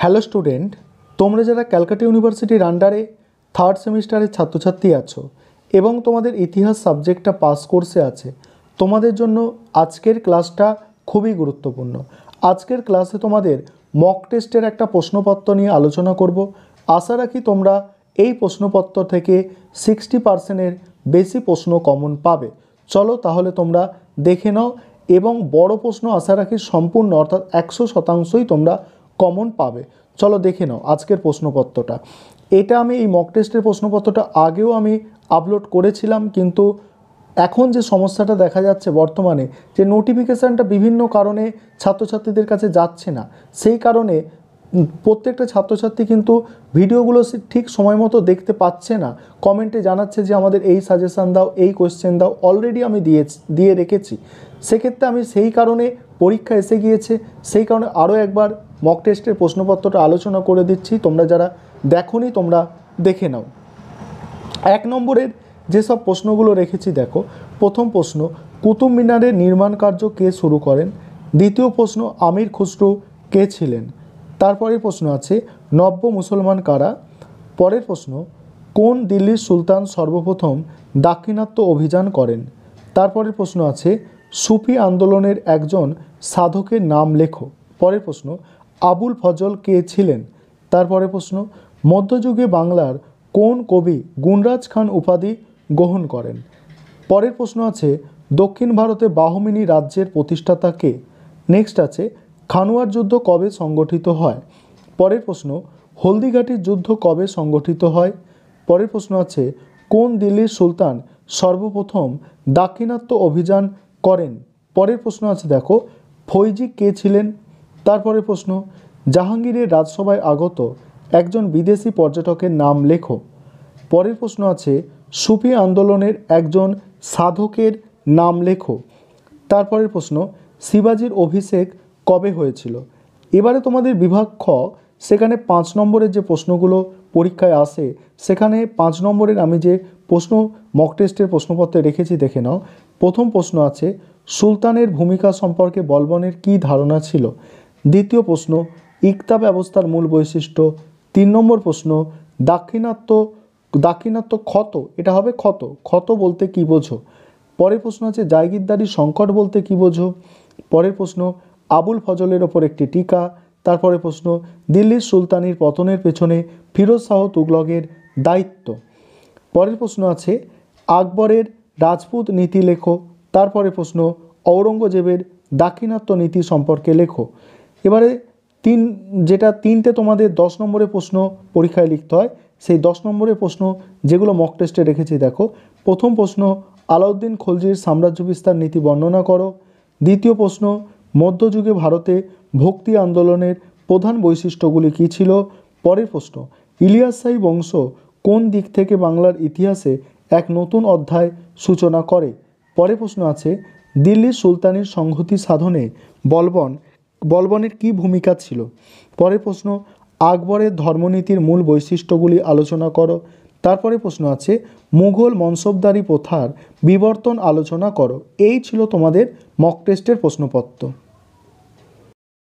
Hello student, তোমরা যারা ক্যালকাটা ইউনিভার্সিটির আন্ডারে থার্ড সেমিস্টারের ছাত্রছাত্রী আছো এবং তোমাদের ইতিহাস সাবজেক্টটা পাস কোর্সে আছে, তোমাদের জন্য আজকের ক্লাসটা খুবই গুরুত্বপূর্ণ। আজকের ক্লাসে তোমাদের মক টেস্টের একটা প্রশ্নপত্র নিয়ে আলোচনা করব। আশা রাখি তোমরা এই প্রশ্নপত্র থেকে 60%-এর বেশি প্রশ্ন কমন পাবে। চলো তাহলে তোমরা দেখে নাও এবং বড় প্রশ্ন আশা রাখি সম্পূর্ণ অর্থাৎ 100%ই তোমরা কমন পাবে। চলো দেখে নাও আজকের প্রশ্নপত্রটা। এটা আমি এই মক টেস্টের প্রশ্নপত্রটা আগেও আমি আপলোড করেছিলাম, কিন্তু এখন যে সমস্যাটা দেখা যাচ্ছে বর্তমানে, যে নোটিফিকেশানটা বিভিন্ন কারণে ছাত্রছাত্রীদের কাছে যাচ্ছে না, সেই কারণে প্রত্যেকটা ছাত্রছাত্রী কিন্তু ভিডিওগুলো ঠিক সময় মতো দেখতে পাচ্ছে না। কমেন্টে জানাচ্ছে যে আমাদের এই সাজেশান দাও, এই কোয়েশ্চেন দাও, অলরেডি আমি দিয়ে রেখেছি। সেক্ষেত্রে আমি সেই কারণে পরীক্ষা এসে গিয়েছে, সেই কারণে আরও একবার মক টেস্টের প্রশ্নপত্রটা আলোচনা করে দিচ্ছি। তোমরা যারা দেখোনি তোমরা দেখে নাও। 1 নম্বরের যেসব প্রশ্নগুলো রেখেছি দেখো। প্রথম প্রশ্ন, কুতুব মিনারের নির্মাণ কার্য কে শুরু করেন? দ্বিতীয় প্রশ্ন, আমির খুসরো কে ছিলেন? তারপরের প্রশ্ন আছে নব্য মুসলমান কারা? পরের প্রশ্ন, কোন দিল্লির সুলতান সর্বপ্রথম দাক্ষিণাত্য অভিযান করেন? তারপরের প্রশ্ন আছে সুফি আন্দোলনের একজন সাধকের নাম লেখো। পরের প্রশ্ন, আবুল ফজল কে ছিলেন? তারপরে প্রশ্ন, মধ্যযুগে বাংলার কোন কবি গুণরাজ খান উপাধি গ্রহণ করেন? পরের প্রশ্ন আছে দক্ষিণ ভারতে বাহমিনী রাজ্যের প্রতিষ্ঠাতা কে? নেক্সট আছে খানুয়ার যুদ্ধ কবে সংগঠিত হয়? পরের প্রশ্ন, হলদিঘাটির যুদ্ধ কবে সংগঠিত হয়? পরের প্রশ্ন আছে কোন দিল্লির সুলতান সর্বপ্রথম দাক্ষিণাত্য অভিযান করেন? পরের প্রশ্ন আছে দেখো ফৈজি কে ছিলেন? তারপরে প্রশ্ন, জাহাঙ্গীরের রাজসভায় আগত একজন বিদেশি পর্যটকের নাম লেখো। পরের প্রশ্ন আছে সুফি আন্দোলনের একজন সাধকের নাম লেখো। তারপরের প্রশ্ন, শিবাজির অভিষেক কবে হয়েছিল? এবারে তোমাদের বিভাগ খ, সেখানে 5 নম্বরের যে প্রশ্নগুলো পরীক্ষায় আসে, সেখানে 5 নম্বরের আমি যে প্রশ্ন মক টেস্টের প্রশ্নপত্রে রেখেছি দেখে নাও। প্রথম প্রশ্ন আছে সুলতানের ভূমিকা সম্পর্কে বলবনের কী ধারণা ছিল? দ্বিতীয় প্রশ্ন, ইকতা ব্যবস্থার মূল বৈশিষ্ট্য। 3 নম্বর প্রশ্ন, দাক্ষিণাত্য ক্ষত, এটা হবে ক্ষত বলতে কী বোঝো? পরের প্রশ্ন আছে জায়গিরদারি সংকট বলতে কী বোঝো? পরের প্রশ্ন, আবুল ফজলের ওপর একটি টিকা। তারপরে প্রশ্ন, দিল্লির সুলতানির পতনের পেছনে ফিরোজ শাহ তুগলকের দায়িত্ব। পরের প্রশ্ন আছে আকবরের রাজপুত নীতি লেখো। তারপরে প্রশ্ন, ঔরঙ্গজেবের দাক্ষিণাত্য নীতি সম্পর্কে লেখো। এবারে তিনটে তোমাদের 10 নম্বরের প্রশ্ন পরীক্ষায় লিখতে হয়। সেই 10 নম্বরের প্রশ্ন যেগুলো মক টেস্টে রেখেছি দেখো। প্রথম প্রশ্ন, আলাউদ্দিন খলজির সাম্রাজ্য বিস্তার নীতি বর্ণনা করো। দ্বিতীয় প্রশ্ন, মধ্যযুগে ভারতে ভক্তি আন্দোলনের প্রধান বৈশিষ্ট্যগুলি কী ছিল? পরের প্রশ্ন, ইলিয়াস শাহী বংশ কোন দিক থেকে বাংলার ইতিহাসে এক নতুন অধ্যায় সূচনা করে? পরের প্রশ্ন আছে দিল্লির সুলতানির সংহতি সাধনে বলবনের কী ভূমিকা ছিল? পরের প্রশ্ন, আকবরের ধর্মনীতির মূল বৈশিষ্ট্যগুলি আলোচনা করো। তারপরে প্রশ্ন আছে মুঘল মনসবদারি প্রথার বিবর্তন আলোচনা করো। এই ছিল তোমাদের মক টেস্টের প্রশ্নপত্র।